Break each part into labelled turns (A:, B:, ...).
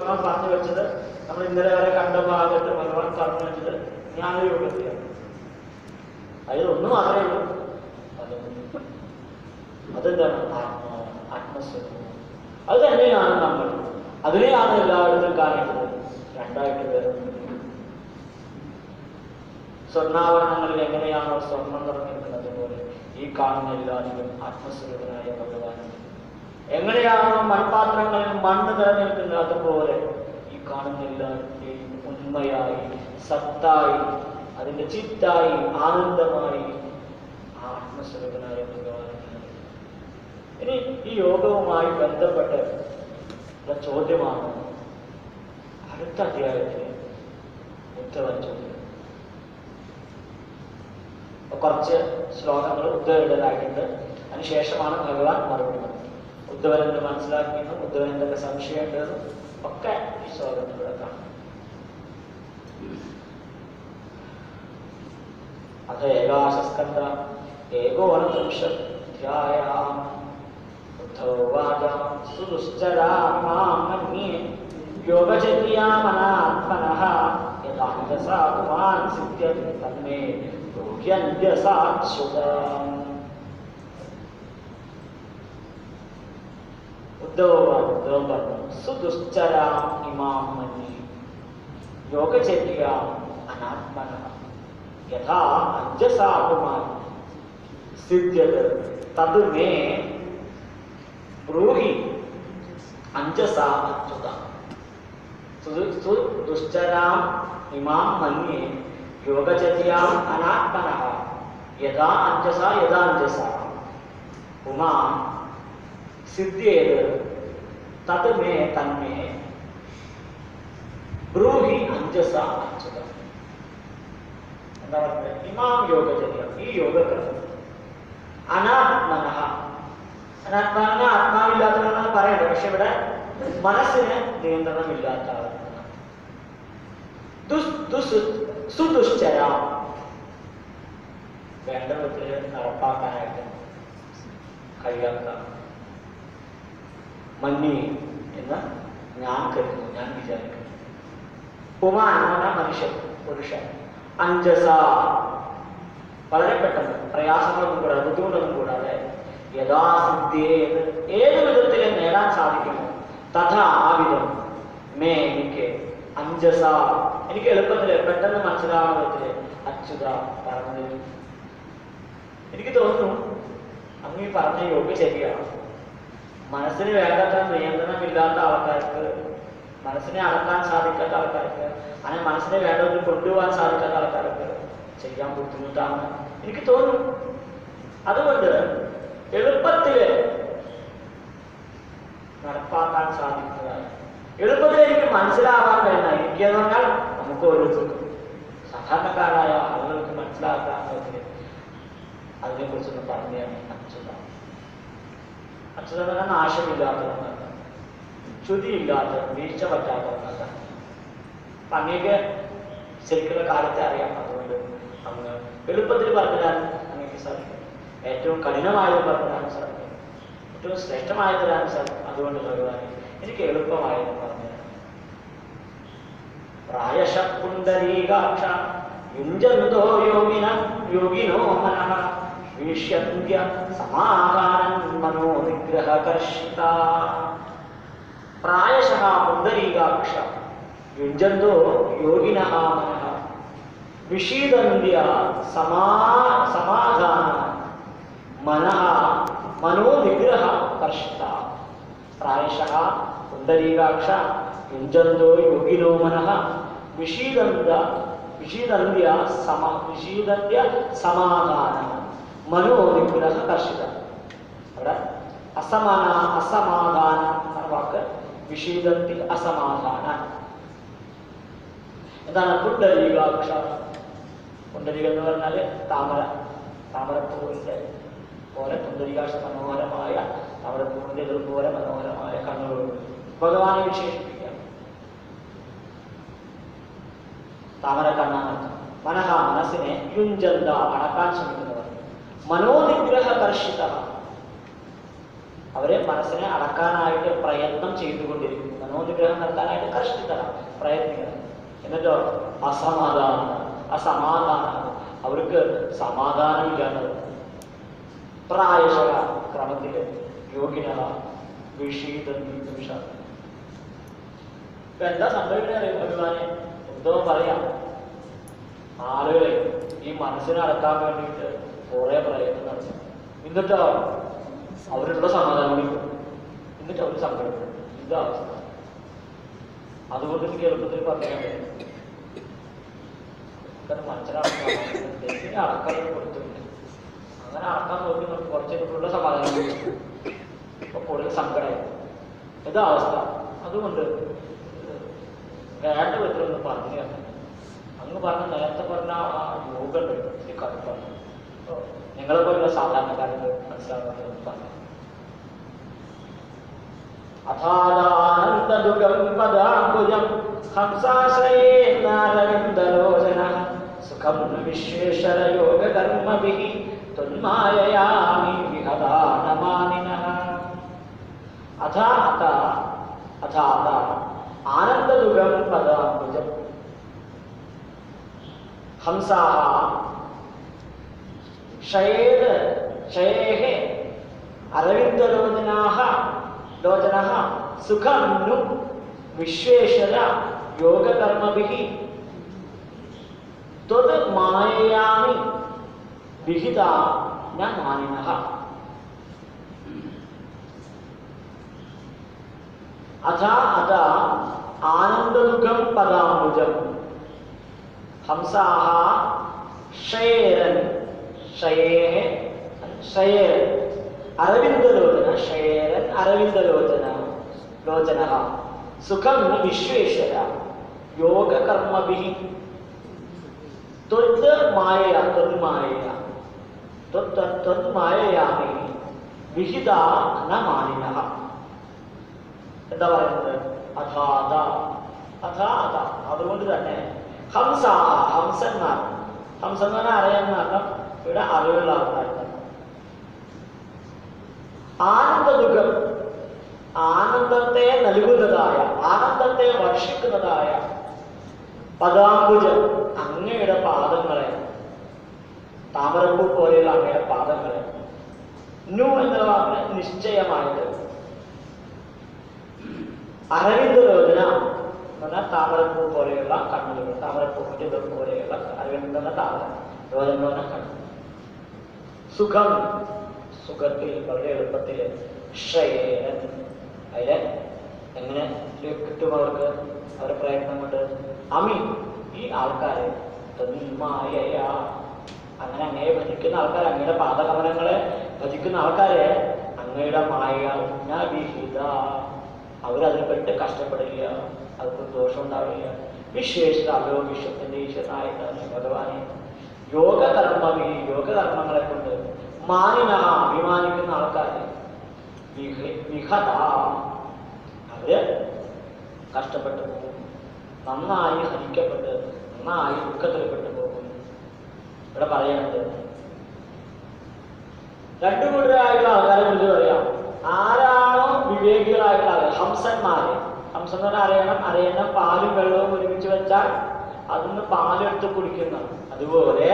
A: ഭഗവാൻ പറഞ്ഞു വെച്ചത്, നമ്മൾ ഇന്നലെ വരെ കണ്ട ഭാഗത്ത് ഭഗവാൻ പറഞ്ഞു വെച്ചത് ജ്ഞാനയോഗത്തിലാണ്. അതിലൊന്നും മാത്രമേ ഉള്ളൂ, അതെന്താണ്? ആത്മസ്വരൂപം. അത് തന്നെയാണ് നമ്മൾ. അതിനെയാണ് എല്ലായിടത്തും കാണേണ്ടത്. രണ്ടായിട്ട് വരുന്നത്. സ്വർണ്ണാഭരണങ്ങളിൽ എങ്ങനെയാണോ സ്വർണം നിറഞ്ഞിരിക്കുന്നത് പോലെ ഈ കാണുന്ന എല്ലാത്തിലും ആത്മസ്വരൂപനായ ഭഗവാൻ. എങ്ങനെയാണോ മൺപാത്രങ്ങളിൽ മണ്ണ് നിറഞ്ഞിരിക്കുന്നത് അതുപോലെ ഈ കാണുന്ന എല്ലാത്തിൻ്റെയും ഉണ്മയായി, സത്തായി, അതിൻ്റെ ചിത്തായി, ആനന്ദമായി ആത്മസ്വരൂപനായ ഭഗവാൻ. ഇനി ഈ യോഗവുമായി ബന്ധപ്പെട്ട് ചോദ്യമാണ് അടുത്ത അധ്യായത്തിൽ ഉദ്ധവൻ ചോദ്യം. കുറച്ച് ശ്ലോകങ്ങൾ ഉദ്ധവരുടേതായിട്ടുണ്ട്. അതിനുശേഷമാണ് ഭഗവാൻ മറുപടി പറഞ്ഞത്. ഉദ്ധവൻ എന്ത് മനസ്സിലാക്കിയെന്നും ഉദ്ധവൻ എന്തൊക്കെ സംശയമുണ്ടെന്നും ഒക്കെ ഈ ശ്ലോകത്തിലൂടെ കാണാം. അത് ഏകാശസ്കന്ധ ഏകോനത്രിംശധ്യായാം ഉദ്ധവോവാച സുദുശ്ചരാം മാം മന്യേ യോഗചര്യാമനാത്മനഃ യഥാന്തസാ പുമാൻ സിദ്ധ്യതി തന്മേ ബ്രൂഹ്യന്ത്യസാച്യുതം. ഉദ്ധവൻ പറഞ്ഞു, സുദുശ്ചരാം ഇമാം മന്യേ യോഗചര്യാം അനാത്മനഃ യഥാ അഞ്ജസാ പുമാൻ സിദ്ധ്യതി തത് മേ ബ്രൂഹി അഞ്ജസാ അച്യുതം. ദുശ്ചരാം ഇമാം മന്യേ യോഗചര്യാം അനാത്മനഃ യഥാ അഞ്ജസാ പുമാൻ സിദ്ധ്യേത് തത് മേ തന്മേ ബ്രൂഹി അഞ്ജസാ അച്യുതം. എന്താ പറയുന്നത്? ഇമാം യോഗചര്യം, ഈ യോഗക്രമം അനാത്മനഃ, അനാത്മാവിനെ ആത്മാവില്ലാത്തവരെന്നാണ് പറയേണ്ടത്. പക്ഷെ ഇവിടെ മനസ്സിന് നിയന്ത്രണമില്ലാത്ത സുദുശ്ചര, വേണ്ട വിധത്തിൽ നടപ്പാക്കാനായിട്ട് കഴിയാത്ത മന്നി എന്ന് ഞാൻ കരുതുന്നു, ഞാൻ വിചാരിക്കുന്നു. പുമാൻ എന്ന് പറഞ്ഞാൽ മനുഷ്യൻ, പുരുഷൻ. അഞ്ജസ, വളരെ പെട്ടെന്ന്, പ്രയാസങ്ങളൊന്നും കൂടാതെ, ബുദ്ധിമുട്ടൊന്നും കൂടാതെ, യഥാസിദ്ധിയെ ഏത് വിധത്തിൽ നേടാൻ സാധിക്കുമോ തഥാ ആ വിധം മേ എനിക്ക് അഞ്ജസ, എനിക്ക് എളുപ്പത്തില് പെട്ടെന്ന് മനസ്സിലാവുന്ന വിധത്തില് അച്യുത പറഞ്ഞു. എനിക്ക് തോന്നുന്നു അങ്ങ് ഈ പറഞ്ഞ യോഗ ശരിയാണ്. മനസ്സിന് വേണ്ടത്ര നിയന്ത്രണമില്ലാത്ത ആൾക്കാർക്ക്, മനസ്സിനെ അടക്കാൻ സാധിക്കാത്ത ആൾക്കാർക്ക്, അങ്ങനെ മനസ്സിനെ വേണ്ടതിൽ കൊണ്ടുപോകാൻ സാധിക്കാത്ത ആൾക്കാർക്ക് ചെയ്യാൻ ബുദ്ധിമുട്ടാണ് എനിക്ക് തോന്നുന്നു. അതുകൊണ്ട് എളുപ്പത്തില് നടപ്പാക്കാൻ സാധിക്കുന്നതായി, എളുപ്പത്തിൽ എനിക്ക് മനസ്സിലാവാൻ കഴിയുന്ന, എനിക്കെന്ന് പറഞ്ഞാൽ നമുക്ക് ഓരോരുത്തർക്കും സാധാരണക്കാരായ ആളുകൾക്ക് മനസ്സിലാക്കാൻ പറ്റില്ല. അതിനെക്കുറിച്ചൊന്ന് പറഞ്ഞാണ് അച്യുത. അച്യുത എന്ന് പറഞ്ഞാൽ നാശമില്ലാത്തവന്നല്ല, ചുതിയില്ലാത്തവൻ, വീഴ്ച പറ്റാത്തവന്നല്ല. അങ്ങേക്ക് ശരിക്കുള്ള കാലത്തെ അറിയാം. അതുകൊണ്ട് അങ്ങ് എളുപ്പത്തിൽ പറഞ്ഞുതരാൻ അങ്ങേക്ക് സാധിക്കും, ഏറ്റവും കഠിനമായത് പറഞ്ഞുതരാൻ സാധിക്കും, ഏറ്റവും ശ്രേഷ്ഠമായത് തരാൻ സാധിക്കും. അതുകൊണ്ട് ഭഗവാൻ എനിക്ക് എളുപ്പമായത് പറഞ്ഞുതരാം. പ്രായശ പുണ്ടരീകാക്ഷ യുഞ്ജന്തോ യോഗിനോ മനഃ വീക്ഷ്യന്ത്യ സമാധാനം മനോനിഗ്രഹകർഷിത. പ്രായശഃ പുണ്ടരീകാക്ഷ യുഞ്ജന്തോ യോഗിനഃ മനഃ വിഷീദന്ത്യ സമാധാന മനഃ മനോനിഗ്രഹ കർഷിത. പ്രായശഃ പുണ്ടരീകാക്ഷ യുഞ്ജന്തോ യോഗിനോ മനഃ വിഷീദന്ത്യ സമാധാന മനോനിഗ്രഹ കർഷിത. അവിടെ അസമാധാനം എന്ന വാക്ക്, വിഷീദന്തി അസമാധാന. എന്താണ് പുണ്ടരീകാക്ഷ? പുണ്ടരീകം എന്ന് പറഞ്ഞാല് താമര, താമരപ്പൂവിന്റെ പോലെ പുണ്ടരീകാക്ഷ, മനോഹരമായ താമരപ്പൂവിന്റെ എതിർപോലെ മനോഹരമായ കണ്ണുകൾ ഭഗവാനെ വിശേഷിപ്പിക്കാം. താമര കണ്ണാണ്. മനഃ മനസ്സിനെ, യുഞ്ജന്ത അടക്കാൻ ശ്രമിക്കുന്നവർ, മനോനിഗ്രഹ കർഷിത അവരെ മനസ്സിനെ അടക്കാനായിട്ട് പ്രയത്നം ചെയ്തുകൊണ്ടിരിക്കുന്നു. മനോനിഗ്രഹം നടത്താനായിട്ട് കഷ്ടപ്പെടണം, പ്രയത്നിക്കണം. എന്നിട്ടോ അസമാധാനം അവർക്ക് സമാധാനമില്ലാത്തത്. പ്രായശ ക്രമത്തില് യോഗിന വിഷീദ എന്താ സംഭവിക്കുന്നത് അറിയാം ഭഗവാനെ? എന്തോ പറയാം, ആളുകളെ ഈ മനസ്സിനെ അടക്കാൻ വേണ്ടിയിട്ട് കുറെ പ്രയത്നം നടത്തും. എന്നിട്ടോ അവരുടെ സമാധാനം വിളിക്കും, എന്നിട്ട് അവർ സങ്കടപ്പെടും. ഇതാ അവസ്ഥ. അതുകൊണ്ട് എനിക്ക് എളുപ്പത്തിൽ പറയാൻ പറ്റും. മനസ്സിലാക്കാൻ അടക്കാൻ കൊടുത്തിട്ടുണ്ട്. അങ്ങനെ അടക്കാൻ നോക്കി നമുക്ക് കുറച്ചേക്കുള്ള സമാധാനം കിട്ടും. അപ്പൊ കൂടുതൽ സങ്കടമായി. ഇതാ അവസ്ഥ. അതുകൊണ്ട് വേണ്ട വിധത്തിലൊന്ന് പറഞ്ഞു തന്നെ. അങ്ങ് പറഞ്ഞ നേരത്തെ പറഞ്ഞ ആ യോഗണ്ട് ഈ കടുപ്പാണ്. നിങ്ങളെ പോലുള്ള സാധാരണക്കാരന് മനസ്സിലാകുന്നത് പറഞ്ഞു. അഥാദാനന്ദദുഃഖം പദാംബുജം ഹംസാശ്രയേന്നാരവിന്ദലോചനഃ സുഖം വിശ്വേശ്വര യോഗകർമ്മഭിഃ ത്വന്മായയാമി വിഹതാനമാനിനഃ. ആനന്ദദുഃഖം പദാംബുജം ഹംസാഃ ശയേഃ അരവിന്ദലോചനാഃ ലോചനഃ സുഖം नु വിശ്വേശ്വര യോഗകർമ്മഭിഃ ത്വത് മായയാമി വിഹിതാ ന മാനിനഃ. അഥ ആനന്ദദുഃഖം പദാംബുജം ഹംസാഃ ശയേരൻ അരവിന്ദലോചന ശയേരൻ അരവിന്ദലോചന ലോചനഃ സുഖം വിശ്വേശ്വര യോഗകർമ്മഭിഃ ത്വത് മായയാമി വിഹിതാ ന മാനിനഃ. എന്താ പറയുന്നത്? അതുകൊണ്ട് തന്നെ ഹംസന്മാർ, ഹംസന്മാരെ അറിയാമെന്ന് അർത്ഥം. ഇവിടെ അറിവുള്ള ആൾക്കാർ. ആനന്ദദുഃഖം, ആനന്ദത്തെ നൽകുന്നതായ, ആനന്ദത്തെ വർഷിക്കുന്നതായ പദാംബുജം അങ്ങയുടെ പാദങ്ങളെ, താമരപ്പൂ പോലെയുള്ള അങ്ങയുടെ പാദങ്ങളെ നു എന്ന വാക്കിന് നിശ്ചയമായിട്ട് അരവിന്ദലോചന പറഞ്ഞാൽ താമരപ്പൂ പോലെയുള്ള കണ്ണുകൾ, താമരപ്പൂവിന്റെ പോലെയുള്ള അരവിന്ദ താമര ലോചന കണ്ണു. സുഖം, സുഖത്തിൽ വളരെ എളുപ്പത്തിൽ ശ്രേയൻ, അതിലെ എങ്ങനെ കിട്ടും അവർക്ക് അവരുടെ പ്രയത്നം കൊണ്ട്. അമി ഈ ആൾക്കാരെ തന്മായയാ, അങ്ങനെ അങ്ങയെ ഭജിക്കുന്ന ആൾക്കാർ, അങ്ങയുടെ പാദകമലങ്ങളെ ഭജിക്കുന്ന ആൾക്കാരെ അങ്ങയുടെ മായ വിഹിത, അവരതിനെപ്പറ്റി കഷ്ടപ്പെടില്ല, അവർക്ക് ദോഷം ഉണ്ടാവില്ല. വിശ്വേശ്വരോ വിശ്വത്തിന്റെ ഈശ്വരനായിട്ടാണ് ഭഗവാനെ. യോഗകർമ്മി, യോഗകർമ്മങ്ങളെ കൊണ്ട് മാനിന അഭിമാനിക്കുന്ന ആൾക്കാരെ വിഹത, അവര് കഷ്ടപ്പെട്ടു പോകും, നന്നായി ഹനിക്കപ്പെട്ട് നന്നായി ദുഃഖത്തിൽപ്പെട്ടു പോകും. ഇവിടെ പറയുന്നത് രണ്ടു കൂട്ടരായിട്ടുള്ള ആൾക്കാരെ കുറിച്ച് പറയാം. ആരാണോ വിവേകികളായിട്ടുള്ള ആളുകൾ, ഹംസന്മാരെ. ഹംസം എന്ന് പറഞ്ഞാൽ അറിയണം പാലും വെള്ളവും ഒരുമിച്ച് വെച്ചാൽ അതിന് പാലെടുത്ത് കുടിക്കുന്ന, അതുപോലെ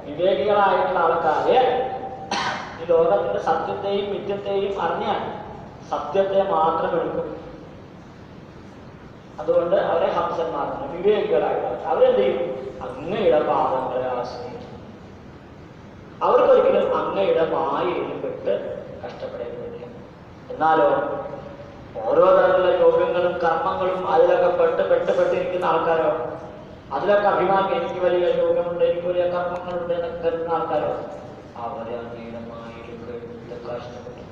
A: വിവേകികളായിട്ടുള്ള ആൾക്കാര് ഈ ലോകത്തിന്റെ സത്യത്തെയും മിഥ്യത്തെയും അറിഞ്ഞാൽ സത്യത്തെ മാത്രം എടുക്കും. അതുകൊണ്ട് അവരെ ഹംസന്മാരാണ്, വിവേകികളായിട്ടുള്ള അവരെന്ത് ചെയ്യും? അങ്ങയുടെ പാദങ്ങളെ ആശ്രയിക്കും. അവർക്കൊരിക്കലും അങ്ങയുടെ മായയിൽ പെട്ട് കഷ്ടപ്പെടേണ്ടതില്ല. എന്നാലോ ഓരോ തരത്തിലുള്ള യോഗങ്ങളും കർമ്മങ്ങളും അതിലൊക്കെ പെട്ടിരിക്കുന്ന ആൾക്കാരോ, അതിലൊക്കെ അഭിമാനം, എനിക്ക് വലിയ യോഗമുണ്ട്, എനിക്ക് വലിയ കർമ്മങ്ങളുണ്ട് എന്നൊക്കെ കരുതുന്ന ആൾക്കാരോ, അവരെ അങ്ങയുടെ മായയിൽ കഷ്ടപ്പെട്ടു.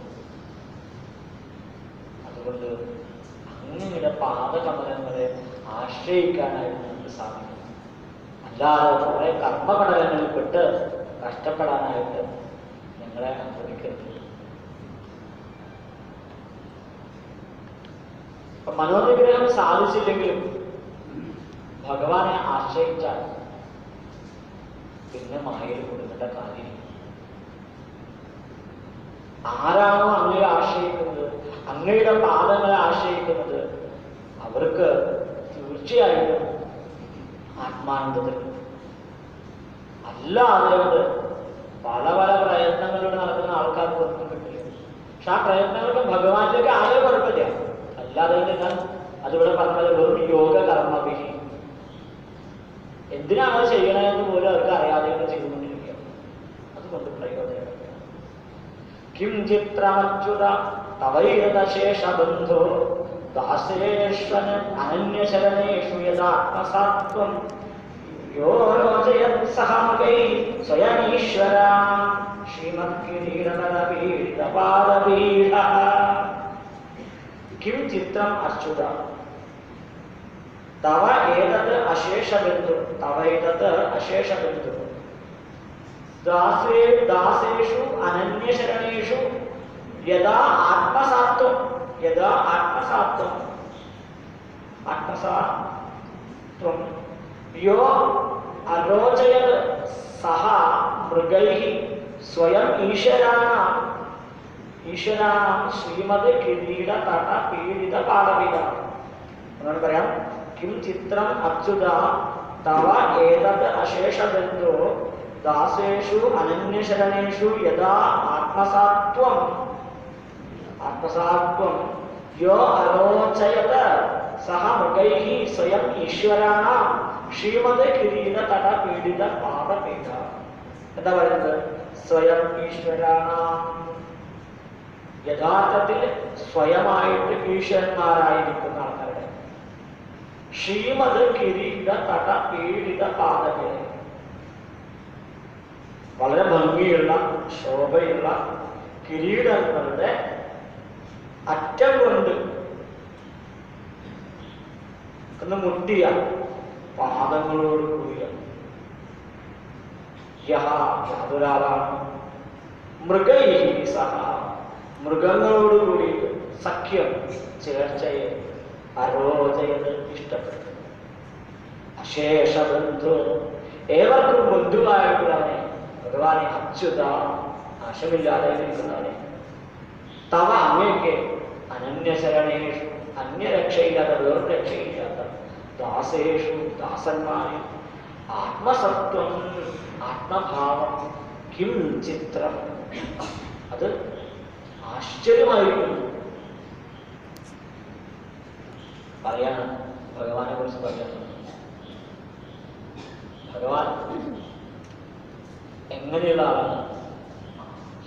A: അതുകൊണ്ട് അങ്ങയുടെ പാദകമലങ്ങളെ ആശ്രയിക്കാനായിട്ട് നമുക്ക് സാധിക്കും. അല്ലാതെ കുറെ കർമ്മഘടകങ്ങളിൽ പെട്ട് കഷ്ടപ്പെടാനായിട്ട് നിങ്ങളെ അനുവദിക്കരുത്. അപ്പൊ മനോനിഗ്രഹം സാധിച്ചില്ലെങ്കിലും ഭഗവാനെ ആശ്രയിച്ചാൽ പിന്നെ മായയിൽ കൊടുക്കേണ്ട കാര്യം. ആരാണോ അങ്ങയെ ആശ്രയിക്കുന്നത്, അങ്ങയുടെ പാദങ്ങളെ ആശ്രയിക്കുന്നത്, അവർക്ക് തീർച്ചയായിട്ടും ആത്മാനന്ദത്തിൽ. അല്ലാതെ പല പല പ്രയത്നങ്ങളിലൂടെ നടക്കുന്ന ആൾക്കാർക്ക് ഒന്നും കിട്ടില്ല. പക്ഷെ ആ പ്രയത്നങ്ങൾക്ക് ഭഗവാനിലേക്ക് ആകെ കുഴപ്പമില്ല. അല്ലാതെ ഞാൻ അതിവിടെ പറഞ്ഞത് വെറും യോഗ കർമ്മവിഹി. എന്തിനാണ് അത് ചെയ്യണമെന്ന് പോലും അവർക്ക് അറിയാതെ ചെയ്തുകൊണ്ടിരിക്കുക. അതുകൊണ്ട് പ്രയോജനം കിം ചിത്രമച്യുത തവൈരതശേഷബന്ധോ ദാസേഷ്വന അനന്യശരണേഷു യഥാത്മസാത്വം യോ രോചയത് സഹമകൈ സ്വയമീശ്വര ശ്രീമത്കിരീടതരപീഠപാദപീഠ. കിം ചിത്രം അച്യുത തവ ഏതത് അശേഷബന്ധു, തവൈതത് അശേഷബന്ധു ദാസേഷു അനന്യശരണേഷു യഥാ ആത്മസാത്വം, യഥാ ആത്മസാത്വം, ആത്മസാത്വം യോ അരോചയത് സഹ മൃഗൈഃ സ്വയം ഈശ്വരാണാം ശ്രീമത് കിരീട തട പീഡിത പാദപീഠ. എന്നോട് പറയാം. കിം ചിത്രം അച്യുത തവ ഏതത് അശേഷബന്ധോ ദാസേഷു അനന്യശരണേഷു യഥാ ആത്മസാത്വം, ആത്മസാത്വം യോ അരോചയത് സഹ മൃഗൈഃ സ്വയം ഈശ്വരാണാം ശ്രീമത് കിരീട തട പീഡിത പാദപീഠ. എന്താ പറയുന്നത്? സ്വയം ഈശ്വരാണാം. യഥാർത്ഥത്തിൽ സ്വയമായിട്ട് ഈശ്വരന്മാരായിരിക്കുന്ന ആൾക്കാരുടെ ശ്രീമത് കിരീട തട പീഡിത പാദപീഠ. വളരെ ഭംഗിയുള്ള ശോഭയുള്ള കിരീടങ്ങളുടെ അറ്റം കൊണ്ട് ഒന്ന് മുട്ടിയ പാദങ്ങളോട് കൂടിയ യാതൊരാളാണ് മൃഗൈഃ സഹ, മൃഗങ്ങളോട് കൂടി സഖ്യം ചേർച്ചയെ അരോചയത് ഇഷ്ടപ്പെട്ടു. അശേഷബന്ധു, ഏവർക്കും ബന്ധുവായിട്ടുള്ളവനെ ഭഗവാനെ അച്യുത, നാശമില്ലാതെ ഇരിക്കുന്നവനെ തവ അങ്ങേക്ക് അനന്യശരണേഷു, അന്യരക്ഷയില്ലാത്ത വേറെ രക്ഷയില്ലാത്ത ദാസേഷു ദാസന്മാരിൽ ആത്മസത്വം, ആത്മഭാവം കിം ചിത്രം, അത് ആശ്ചര്യമായിരിക്കുന്നു. പറയാണ് ഭഗവാനെ കുറിച്ച് പറയാണ്. ഭഗവാൻ എങ്ങനെയുള്ള ആളാണ്?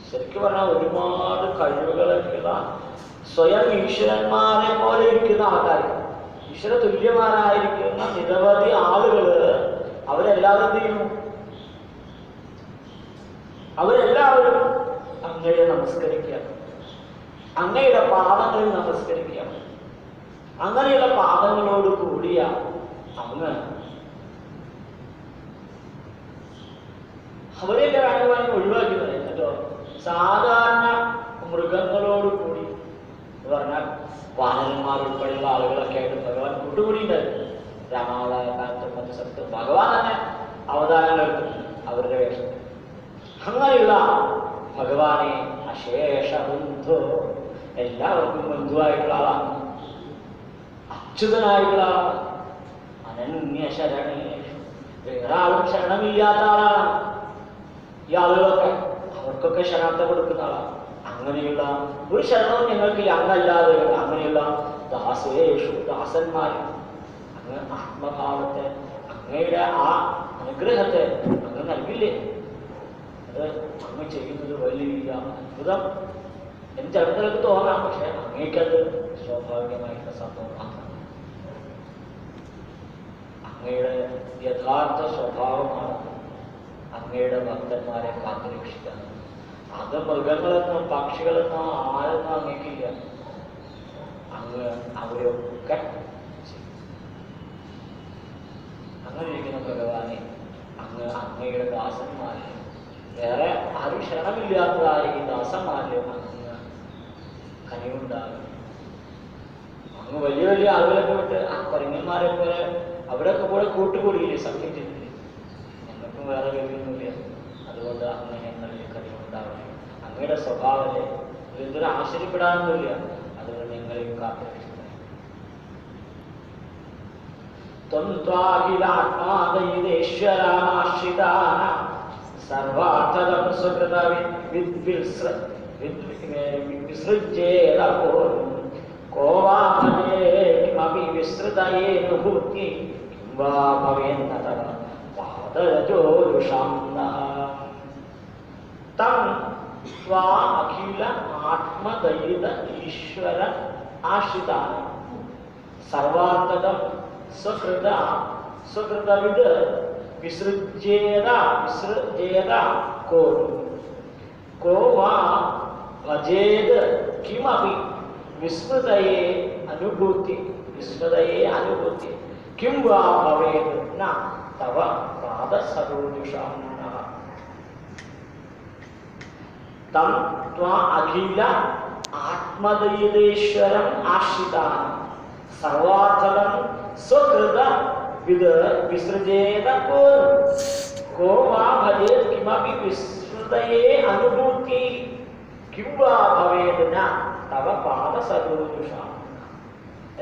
A: ശരിക്കും പറഞ്ഞാൽ ഒരുപാട് കഴിവുകളൊക്കെയുള്ള സ്വയം ഈശ്വരന്മാരെ പോലെ ഇരിക്കുന്ന ആൾക്കാർ, ഈശ്വര തുല്യമാരായിരിക്കുന്ന നിരവധി ആളുകൾ, അവരെല്ലാവരും എന്ത് ചെയ്യുന്നു? അവരെല്ലാവരും അങ്ങയെ നമസ്കരിക്കുക, അങ്ങയുടെ പാദങ്ങളിൽ നമസ്കരിക്കുക. അങ്ങനെയുള്ള പാദങ്ങളോട് കൂടിയ അങ്ങ് അവരെയൊക്കെ വേണമെങ്കിൽ ഒഴിവാക്കി പറയാം കേട്ടോ. സാധാരണ മൃഗങ്ങളോട് കൂടി എന്ന് പറഞ്ഞാൽ വാനരന്മാർ ഉൾപ്പെടെയുള്ള ആളുകളൊക്കെ ആയിട്ട് ഭഗവാൻ കൂട്ടുകൂടിയിട്ടുണ്ടായിരുന്നു. രാമാവതാര കാലത്തും മറ്റു സ്ഥലത്തും ഭഗവാൻ തന്നെ അവതാരങ്ങൾ എടുത്തിട്ടുണ്ട് അവരുടെ വേഷത്തിൽ. അങ്ങനെയുള്ള ഭഗവാനെ അശേഷ ബന്ധു, എല്ലാവർക്കും ബന്ധുവായിട്ടുള്ള ആളാണ്, അച്യുതനായിട്ടുള്ള ആളാണ്, അനന്യ ശരണേഷു, വേറെ ആളും ശരണമില്ലാത്ത ആളാണ്. ഈ ആളുകളൊക്കെ അവർക്കൊക്കെ ശരണത്തെ കൊടുക്കുന്ന ആളാണ്. അങ്ങനെയുള്ള ഒരു ശരണവും ഞങ്ങൾക്ക് അങ്ങല്ലാതെ, അങ്ങനെയുള്ള ദാസേഷു ദാസന്മാർ അങ്ങ് ആത്മഭാവത്തെ, അങ്ങയുടെ ആ അനുഗ്രഹത്തെ അങ്ങ് നൽകില്ലേ? അത് അങ്ങ് ചെയ്യുന്നത് വലിയ അത്ഭുതം എന്ന് ചിലർക്ക് തോന്നാം. പക്ഷെ അങ്ങേക്കത് സ്വാഭാവികമായിട്ടുള്ള സംഭവമാണ്. അങ്ങയുടെ യഥാർത്ഥ സ്വഭാവമാണ് അങ്ങയുടെ ഭക്തന്മാരെ കാത്തുരക്ഷിക്കാൻ. അത് മൃഗങ്ങളെന്നോ പക്ഷികളെന്നോ ആരെന്നോ അങ്ങേക്കില്ല. അങ്ങ് അവരെയൊക്കെ അങ്ങനെ ഇരിക്കുന്ന ഭഗവാനെ അങ്ങ് അങ്ങയുടെ ദാസന്മാരെ, വേറെ ആരും ശരണമില്ലാത്തതായ ഈ ദാസന്മാരിലും അങ്ങ് കനിവുണ്ടാകും. അങ്ങ് വലിയ വലിയ ആളുകളൊക്കെ വിട്ട് ആ കുരങ്ങന്മാരെ പോലെ അവരൊക്കെ കൂടെ കൂട്ടുകൂടിയില്ലേ, സത്യം ചെയ്തില്ലേ? ഞങ്ങൾക്കും വേറെ കഴിവൊന്നുമില്ല. അതുകൊണ്ട് അങ്ങ് ഞങ്ങളിൽ കനിവുണ്ടാവണം. അങ്ങയുടെ സ്വഭാവത്തെ എന്തൊരു ആശ്ചര്യപ്പെടാനൊന്നുമില്ല. അതുകൊണ്ട് നിങ്ങളെയും കാത്തിരിക്കുന്നത് സർവാർത്ഥതം സുകൃത കോവാമപി വിസ്തൃതയേനുഭൂതി വാ ഭവേന്ന തവ പാദജോരുഷാം തം ത്വാ അഖില ആത്മദയിത ഈശ്വര ആശ്രിതാന സർവാർത്ഥതം സ്വകൃതവിത് വിസൃജ്യേത കോ വാ ഭജേത് കിമപി വിസ്മൃതയേ അനുഭൂതി കിം വാ ഭവേത് ന തവ പാദസരോജുഷാം തം ത്വാ അഖില ആത്മദയിതേശ്വരം ആശ്രിതാൻ സർവാർത്ഥതം സ്വകൃത വിത് വിസൃജേത കോ വാ ഭജേത് കിമപി വിസ്മൃതയേ അനുഭൂതി കിം വാ ഭവേത് ന തവ പാദസരോജുഷാം